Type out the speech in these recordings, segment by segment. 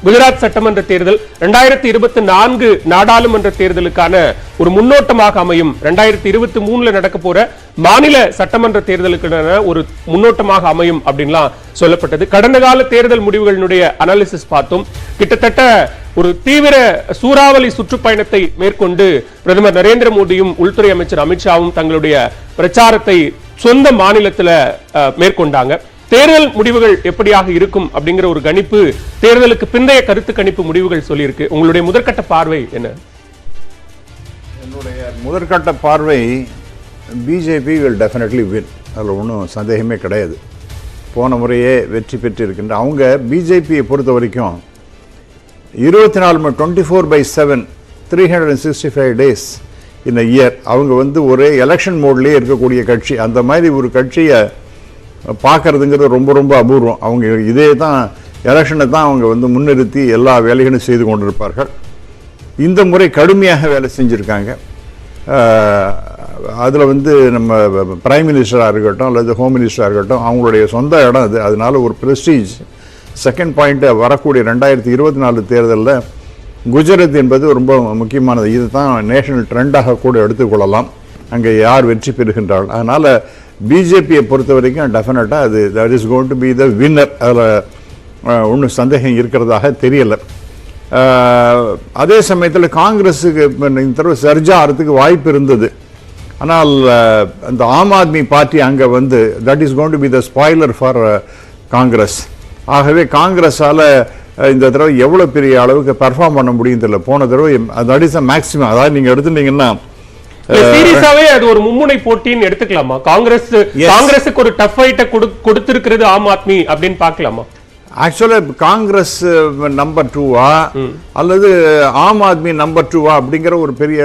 குஜராத் சட்டமன்ற தேர்தல் 2024 நாடாளுமன்ற தேர்தலுக்கான ஒரு முன்னோட்டமாக அமையும். 2023 நடக்க போற மாநில சட்டமன்ற தேர்தலுக்கான ஒரு முன்னோட்டமாக அமையும் அப்படின்லாம் சொல்லப்பட்டது. கடந்த கால தேர்தல் முடிவுகளுடைய அனாலிசிஸ் பார்த்தோம். கிட்டத்தட்ட ஒரு தீவிர சூறாவளி சுற்றுப்பயணத்தை மேற்கொண்டு பிரதமர் நரேந்திர மோடியும் உள்துறை அமைச்சர் அமித்ஷாவும் தங்களுடைய பிரச்சாரத்தை சொந்த மாநிலத்தில் மேற்கொண்டாங்க. தேர்தல் முடிவுகள் எப்படியாக இருக்கும் அப்படிங்கிற ஒரு கணிப்பு தேர்தலுக்கு பிந்தைய கருத்து கணிப்பு முடிவுகள் சொல்லியிருக்கு. உங்களுடைய முதற்கட்ட பார்வை என்ன? என்னுடைய முதற்கட்ட பார்வை பிஜேபி will definitely win. அதில் ஒன்றும் சந்தேகமே கிடையாது. போன முறையே வெற்றி பெற்று இருக்கின்ற அவங்க பிஜேபியை பொறுத்த வரைக்கும் 24/7 365 days in a year அவங்க ஒரே எலெக்ஷன் மோட்லேயே இருக்கக்கூடிய கட்சி. அந்த மாதிரி ஒரு கட்சியை பார்க்கறதுங்கிறது ரொம்ப ரொம்ப அபூர்வம். அவங்க இதே தான் எலெக்ஷனை தான் அவங்க முன்னிறுத்தி எல்லா வேலைகளும் செய்து கொண்டிருப்பார்கள். இந்த முறை கடுமையாக வேலை செஞ்சுருக்காங்க. அதில் நம்ம பிரைம் மினிஸ்டராக இருக்கட்டும் அல்லது ஹோம் மினிஸ்டராக இருக்கட்டும் அவங்களுடைய சொந்த இடம் அது. அதனால ஒரு ப்ரெஸ்டீஜ். செகண்ட் பாயிண்ட்டு வரக்கூடிய 2024 தேர்தலில் குஜராத் என்பது ரொம்ப முக்கியமானது. இது தான் நேஷனல் ட்ரெண்டாக கூட எடுத்துக்கொள்ளலாம். அங்கே யார் வெற்றி பெறுகின்றார்கள். அதனால் பிஜேபியை பொறுத்த வரைக்கும் டெஃபினட்டாக அது that is going to be the winner. அதில் ஒன்றும் சந்தேகம் இருக்கிறதாக தெரியலை. அதே சமயத்தில் காங்கிரஸுக்கு இந்த தடவை சர்ஜா ஆகிறதுக்கு வாய்ப்பு இருந்தது. ஆனால் அந்த ஆம் ஆத்மி பார்ட்டி அங்கே that is going to be the spoiler for Congress. ஆகவே காங்கிரஸால் இந்த தடவை எவ்வளோ பெரிய அளவுக்கு பெர்ஃபார்ம் பண்ண முடியும் தெரியல. போன தடவை தட் இஸ் அ மேக்ஸிமம். அதாவது நீங்கள் எடுத்துட்டீங்கன்னா சீரியஸாவே அது ஒரு மும்முனை போட்டின்னு எடுத்துக்கலாமா? காங்கிரஸுக்கு ஒரு டஃப் ஃபைட்டை கொடுத்திருக்கிறது ஆம் ஆத்மி அப்படின்னு பார்க்கலாமா? ஆக்சுவலா காங்கிரஸ் நம்பர் 2வா அல்லது ஆம் ஆத்மி நம்பர் 2வா அப்படிங்கிற ஒரு பெரிய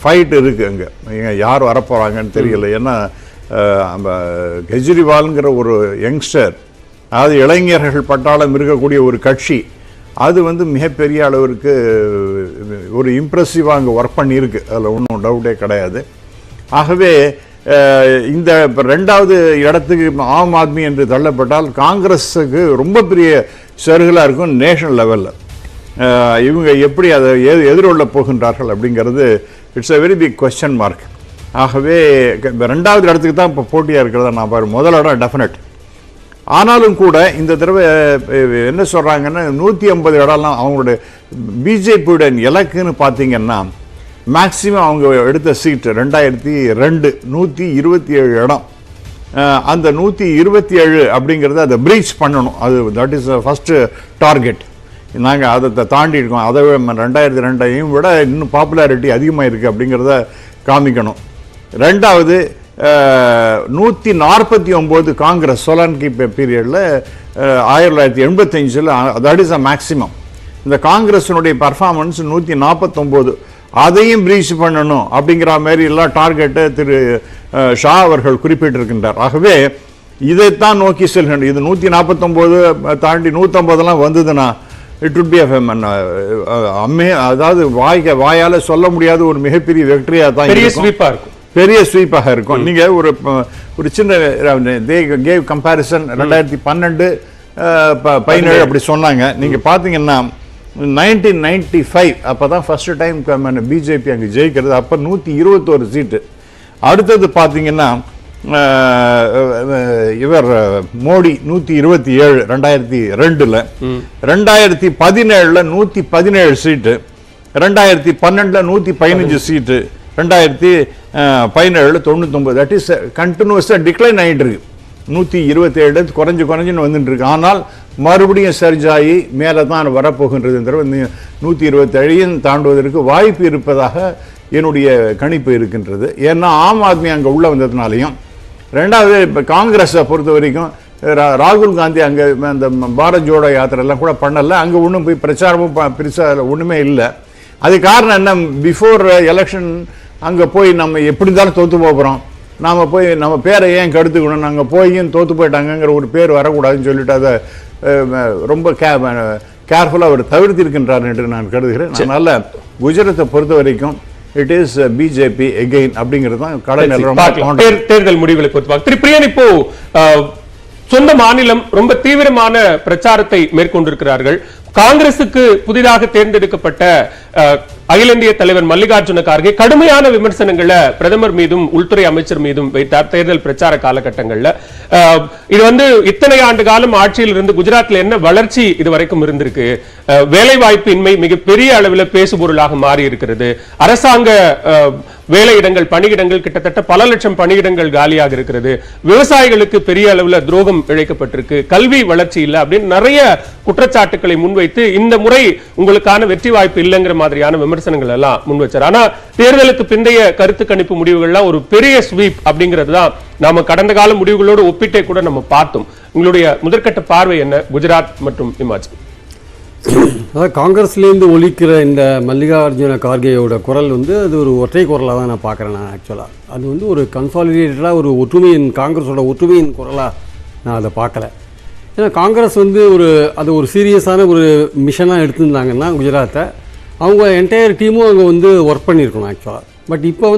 ஃபைட் இருக்கு அங்க. யார் வரப்போறாங்கன்னு தெரியல. ஏன்னா கெஜ்ரிவால்ங்கிற ஒரு யங்ஸ்டர், அதாவது இளைஞர்கள் பட்டாளம் இருக்கக்கூடிய ஒரு கட்சி, அது மிகப்பெரிய அளவிற்கு ஒரு இம்ப்ரெசிவாக அங்கே ஒர்க் பண்ணியிருக்கு. அதில் ஒன்றும் டவுட்டே கிடையாது. ஆகவே இந்த ரெண்டாவது இடத்துக்கு ஆம் ஆத்மி என்று தள்ளப்பட்டால் காங்கிரஸுக்கு ரொம்ப பெரிய சருகலாக இருக்கும் நேஷனல் லெவலில். இவங்க எப்படி அதை எதிர்கொள்ள போகின்றார்கள் அப்படிங்கிறது it's a very big question mark. ஆகவே ரெண்டாவது இடத்துக்கு தான் இப்போ போட்டியாக இருக்கிறதா நான் பாரு. முதல் இடம் டெஃபினட். ஆனாலும் கூட இந்த தடவை என்ன சொல்கிறாங்கன்னா 150 இடம்லாம் அவங்களுடைய பிஜேபியுடைய இலக்குன்னு பார்த்தீங்கன்னா மேக்சிமம் அவங்க எடுத்த சீட்டு 2002 127 இடம். அந்த 127 அப்படிங்கிறத அதை பிரீச் பண்ணணும். அது தட் இஸ் ஃபஸ்ட்டு டார்கெட். நாங்கள் அதை தாண்டி இருக்கோம். அதை 2002 விட இன்னும் பாப்புலாரிட்டி அதிகமாக இருக்குது அப்படிங்கிறத காமிக்கணும். ரெண்டாவது 149 காங்கிரஸ் சோலான்கி பீரியடில் 1985 தட் இஸ் அ மேக்சிமம். இந்த காங்கிரஸினுடைய பர்ஃபார்மன்ஸ் 149, அதையும் பிரீச் பண்ணணும் அப்படிங்கிற மாதிரி எல்லாம் டார்கெட்டை திரு ஷா அவர்கள் குறிப்பிட்டிருக்கின்றார். ஆகவே இதைத்தான் நோக்கி செல்கின்ற. இது 149 தாண்டி 150 வந்ததுன்னா இட் வுட் பி அதாவது வாயால் சொல்ல முடியாத ஒரு மிகப்பெரிய வெற்றியாக தான் இருக்கும். பெரிய ஸ்வீப்பாக இருக்கும். நீங்க ஒரு சின்ன கேவ் கம்பேரிசன் 2012 17 அப்படி சொன்னாங்க. நீங்க பாத்தீங்கன்னா 1995 அப்பதான் ஃபர்ஸ்ட் டைம் பிஜேபி அங்கே ஜெயிக்கிறது. அப்ப 121 சீட்டு. அடுத்தது பாத்தீங்கன்னா இவர் மோடி 127 2002. 2017 117 சீட்டு. 2012 115 சீட்டு. 2017 99. தட் இஸ் கண்டினியூஸாக டிக்ளைன் ஆகிட்டு இருக்கு. 127 குறைஞ்சுன்னு வந்துட்டு இருக்கு. ஆனால் மறுபடியும் சர்ஜாயி மேலே தான் வரப்போகின்றது. 127 தாண்டுவதற்கு வாய்ப்பு இருப்பதாக என்னுடைய கணிப்பு இருக்கின்றது. ஏன்னா ஆம் ஆத்மி அங்கே உள்ள வந்ததுனாலையும், ரெண்டாவது இப்போ காங்கிரஸை பொறுத்த வரைக்கும் ராகுல் காந்தி அங்கே அந்த பாரத் ஜோடோ யாத்திரைலாம் கூட பண்ணலை. அங்கே ஒன்றும் போய் பிரச்சாரமும் பெருசாக ஒன்றுமே இல்லை. அது காரணம் என்ன? பிஃபோர் எலெக்ஷன் அங்கே போய் நம்ம எப்படி இருந்தாலும் தோற்று போகிறோம், நாம் போய் நம்ம பேரை ஏன் கெடுத்துக்கணும், நாங்கள் போயும் தோற்று போயிட்டாங்கிற ஒரு பேர் வரக்கூடாதுன்னு சொல்லிட்டு அதை ரொம்ப கேர்ஃபுல்லாக அவர் தவிர்த்திருக்கின்றார் என்று நான் கருதுகிறேன். அதனால் குஜராத்தை பொறுத்த வரைக்கும் இட் இஸ் பிஜேபி எகெயின் அப்படிங்கிறது தான் கடை நிலவரம். தேர்தல் முடிவுகளை பொறுத்து திரு பிரியன், இப்போ சொந்த மாநிலம் ரொம்ப தீவிரமான பிரச்சாரத்தை மேற்கொண்டிருக்கிறார்கள். காங்கிரசுக்கு புதிதாக தேர்ந்தெடுக்கப்பட்ட அகில இந்திய தலைவர் மல்லிகார்ஜுன கார்கே கடுமையான விமர்சனங்களை பிரதமர் மீதும் உள்துறை அமைச்சர் மீதும் வைத்தார் தேர்தல் பிரச்சார காலகட்டங்கள்ல. இது இத்தனை ஆண்டு காலம் ஆட்சியில் இருந்து குஜராத்ல என்ன வளர்ச்சி இதுவரைக்கும் இருந்திருக்கு, வேலை வாய்ப்பின்மை மிகப்பெரிய அளவில் பேசுபொருளாக மாறி இருக்கிறது, அரசாங்க வேலையிடங்கள் பணியிடங்கள் கிட்டத்தட்ட பல லட்சம் பணியிடங்கள் காலியாக இருக்கிறது, விவசாயிகளுக்கு பெரிய அளவில் துரோகம் இழைக்கப்பட்டிருக்கு, கல்வி வளர்ச்சி இல்லை அப்படின்னு நிறைய குற்றச்சாட்டுக்களை முன்வைத்து இந்த முறை உங்களுக்கான வெற்றி வாய்ப்பு இல்லைங்கிற மாதிரியான விமர்சனங்கள் எல்லாம் முன்வச்சார். ஆனா தேர்தலுக்கு பிந்தைய கருத்து கணிப்பு முடிவுகள்லாம் ஒரு பெரிய ஸ்வீப் அப்படிங்கிறது தான் நாம கடந்த கால முடிவுகளோடு ஒப்பிட்டே கூட நம்ம பார்த்தோம். உங்களுடைய முதற்கட்ட பார்வை என்ன குஜராத் மற்றும் இமாச்சல்? அதாவது காங்கிரஸ்லேருந்து ஒலிக்கிற இந்த மல்லிகார்ஜுன கார்கேயோட குரல் அது ஒரு ஒற்றை குரலாக தான் நான் பார்க்குறேன். நான் ஆக்சுவலாக அது ஒரு கன்சாலிடேட்டடாக ஒரு ஒற்றுமையின் காங்கிரஸோட ஒற்றுமையின் குரலாக நான் அதை பார்க்கல. ஏன்னா காங்கிரஸ் அது ஒரு சீரியஸான ஒரு மிஷனாக எடுத்திருந்தாங்கன்னா குஜராத்தை அவங்க என்டையர் டீமும் அங்கே ஒர்க் பண்ணியிருக்கணும் ஆக்சுவலாக. பட் இப்போ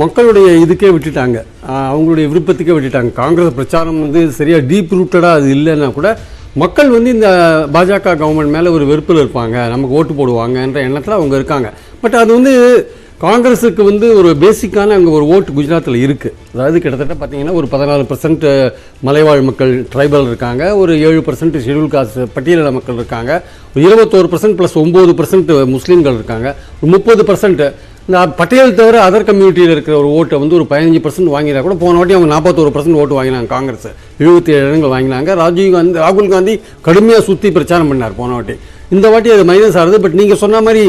மக்களுடைய இதுக்கே விட்டுட்டாங்க, அவங்களுடைய விருப்பத்துக்கே விட்டுட்டாங்க. காங்கிரஸ் பிரச்சாரம் சரியாக டீப் ரூட்டடாக அது இல்லைன்னா கூட மக்கள் இந்த பாஜக கவர்மெண்ட் மேலே ஒரு வெறுப்பில் இருப்பாங்க, நமக்கு ஓட்டு போடுவாங்கன்ற எண்ணத்தில் அவங்க இருக்காங்க. பட் அது காங்கிரஸுக்கு ஒரு பேசிக்கான அங்கே ஒரு ஓட்டு குஜராத்தில் இருக்குது. அதாவது கிட்டத்தட்ட பார்த்தீங்கன்னா ஒரு 14% மலைவாழ் மக்கள் ட்ரைபல் இருக்காங்க, ஒரு 7% ஷெட்யூல் காஸ்ட் பட்டியலின மக்கள் இருக்காங்க, ஒரு 21% + 9% முஸ்லீம்கள் இருக்காங்க, ஒரு 30% இந்த பட்டியல் தவிர அதர் கம்யூனிட்டியில் இருக்கிற ஒரு ஓட்டை ஒரு 15% வாங்கினா கூட போன வாட்டி அவங்க 41% ஓட்டு வாங்கினாங்க. காங்கிரஸ் 77 இடங்கள் வாங்கினாங்க. ராகுல் காந்தி கடுமையாக சுற்றி பிரச்சாரம் பண்ணார் போன வாட்டி. இந்த வாட்டி அது மைனஸ் ஆகுது. பட் நீங்கள் சொன்ன மாதிரி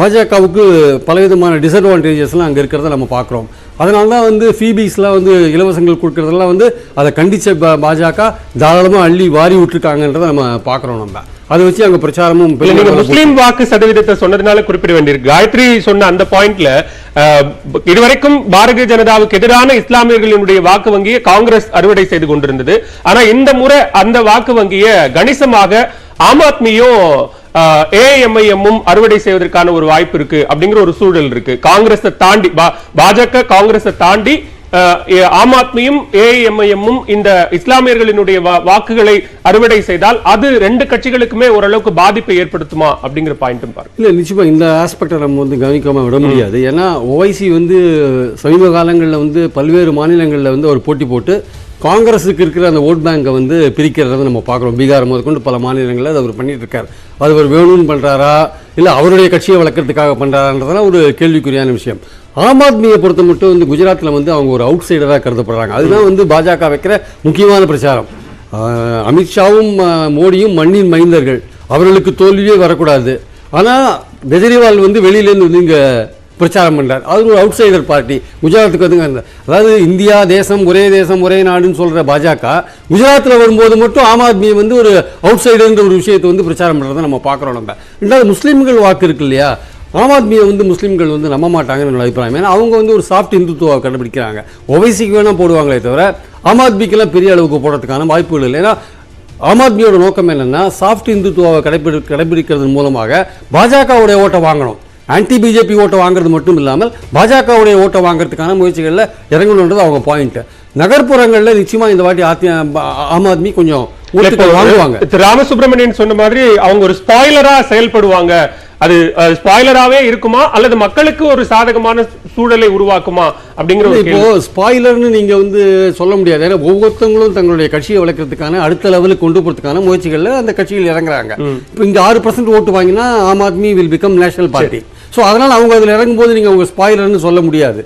பாஜகவுக்கு பலவிதமான டிஸ்அட்வான்டேஜஸ்லாம் அங்கே இருக்கிறத நம்ம பார்க்குறோம். அதனால தான் ஃபீபீஸ்லாம் இலவசங்கள் கொடுக்கறதெல்லாம் அதை கண்டித்த பாஜக தாராளமாக அள்ளி வாரி விட்டுருக்காங்கன்றதை நம்ம பார்க்குறோம். நம்ம அதை வச்சு அங்க பிரச்சாரமும் முஸ்லீம் வாக்கு சதவீதத்தை சொன்னதுனால குறிப்பிட வேண்டியிருக்கு. காயத்ரி சொன்ன அந்த பாயிண்ட்ல இதுவரைக்கும் பாரதிய ஜனதாவுக்கு எதிரான இஸ்லாமியர்களுடைய வாக்கு வங்கியை காங்கிரஸ் அறுவடை செய்து கொண்டிருந்தது. ஆனா இந்த முறை அந்த வாக்கு வங்கியை கணிசமாக ஆம் ஆத்மியும் ஏஐஎம்ஐஎம்மும் அறுவடை செய்வதற்கான ஒரு வாய்ப்பு இருக்கு அப்படிங்கிற ஒரு சூழல் இருக்கு. காங்கிரஸை தாண்டி பாஜக காங்கிரஸை தாண்டி ஆம் ஆத்மியும் ஏஐஎம்ஐஎம்மும் இந்த இஸ்லாமியர்களினுடைய வாக்குகளை அறுவடை செய்தால் அது ரெண்டு கட்சிகளுக்குமே ஓரளவுக்கு பாதிப்பை ஏற்படுத்துமா அப்படிங்கிற பாயிண்ட்டும் பாருங்க. இல்ல நிச்சயமா இந்த ஆஸ்பெக்டை நம்ம கவனிக்காம விட முடியாது. ஏன்னா ஓவைசி சமீப காலங்களில் பல்வேறு மாநிலங்களில் ஒரு போட்டி போட்டு காங்கிரஸுக்கு இருக்கிற அந்த ஓட் பேங்கை பிரிக்கிறத நம்ம பார்க்குறோம். பீகார் முதற்கொண்டு பல மாநிலங்களில் அதை அவர் பண்ணிட்டு இருக்காரு. அது அவர் வேணும்னு பண்ணுறாரா இல்லை அவருடைய கட்சியை வளர்க்கறதுக்காக பண்ணுறாருன்றதெல்லாம் ஒரு கேள்விக்குறியான விஷயம். ஆம் ஆத்மியை பொறுத்த மட்டும் குஜராத்தில் அவங்க ஒரு அவுட் சைடராக கருதப்படுறாங்க. அதுதான் பாஜக வைக்கிற முக்கியமான பிரச்சாரம். அமித்ஷாவும் மோடியும் மண்ணின் மைந்தர்கள், அவர்களுக்கு தோல்வியே வரக்கூடாது. ஆனால் கெஜ்ரிவால் வெளியிலேருந்து இங்கே பிரச்சாரம் பண்றார். அது ஒரு அவுட் சைடர் பார்ட்டி. குஜராத்துக்கு அதாவது இந்தியா தேசம் ஒரே நாடுன்னு சொல்ற பாஜக குஜராத்தில் வரும்போது மட்டும் ஆம் ஆத்மியை ஒரு அவுட் சைடர்ன்ற ஒரு விஷயத்தை பிரச்சாரம் பண்றதை நம்ம பார்க்குறோம். நம்ம ரெண்டாவது முஸ்லீம்கள் வாக்கு இருக்கு இல்லையா, ஆம் ஆத்மியை முஸ்லீம்கள் நம்ப மாட்டாங்கன்னு என்னோட அபிப்பிராயம். ஏன்னா அவங்க ஒரு சாஃப்ட் இந்துத்துவ கண்டுபிடிக்கிறாங்க. ஓவைசிக்கு வேணா போடுவாங்களே தவிர ஆம் ஆத்மிக்கெல்லாம் பெரிய அளவுக்கு போடுறதுக்கான வாய்ப்புகள் இல்லை. ஏன்னா ஆம் ஆத்மியோட நோக்கம் என்னன்னா சாஃப்ட் இந்துத்துவ கடைபிடிக்கிறது மூலமாக பாஜகவுடைய ஓட்டை வாங்கணும். ஆன்டி பிஜேபி ஓட்டை வாங்குறது மட்டும் இல்லாமல் பாஜகவுடைய ஓட்டை வாங்குறதுக்கான முயற்சிகளில் இறங்கணுன்றது அவங்க பாயிண்ட். நகர்ப்புறங்களில் நிச்சயமா இந்த வாட்டி ஆம் ஆத்மி கொஞ்சம் வாங்குவாங்க. ராமசுப்ரமணியன் சொன்ன மாதிரி அவங்க ஒரு ஸ்பாயிலரா செயல்படுவாங்க. அது ஸ்பாயிலராவே இருக்குமா அல்லது மக்களுக்கு ஒரு சாதகமான சூழலை உருவாக்குமா அப்படிங்கிற இப்போ ஸ்பாயிலர்னு நீங்க சொல்ல முடியாது. ஏன்னா ஒவ்வொருத்தவங்களும் தங்களுடைய கட்சியை வளர்க்கறதுக்கான அடுத்த லெவலுக்கு கொண்டு போறதுக்கான முயற்சிகள்ல அந்த கட்சிகள் இறங்குறாங்க. இப்போ இங்க 6% ஓட்டு வாங்கினா Aam Aadmi will become national party. So அதனால அவங்க அதுல இறங்கும் போது நீங்க உங்க ஸ்பாயிலர்னு சொல்ல முடியாது.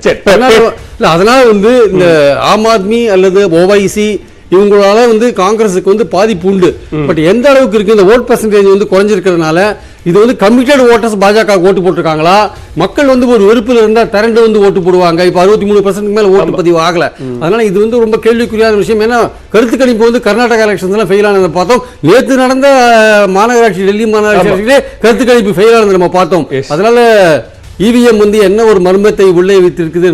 அதனால இந்த ஆம் ஆத்மி அல்லது ஓவைசி இவங்களால காங்கிரஸுக்கு பாதிப்பு உண்டு. பட் எந்த அளவுக்கு இருக்கு, இந்த ஓட் பெர்சன்டேஜ் குறைஞ்சிருக்கிறதுனால இது கமிட்டட் ஓட்டர்ஸ் பாஜக ஓட்டு போட்டிருக்காங்களா, மக்கள் ஒரு வெறுப்பில் இருந்தா திரண்டு ஓட்டு போடுவாங்க. இப்ப 63% மேல ஓட்டு பதிவு ஆகல. அதனால இது ரொம்ப கேள்விக்குரியான விஷயம். ஏன்னா கருத்து கணிப்பு கர்நாடகா எலெக்ஷன்ஸ் ஃபெயில் ஆனதை பார்த்தோம். நேற்று நடந்த மாநகராட்சி டெல்லி மாநகராட்சியிலே கருத்து கணிப்பு ஃபெயில் ஆனதை நம்ம பார்த்தோம். அதனால இவிஎம் என்ன ஒரு மர்மத்தை உள்ளே வைத்திருக்குது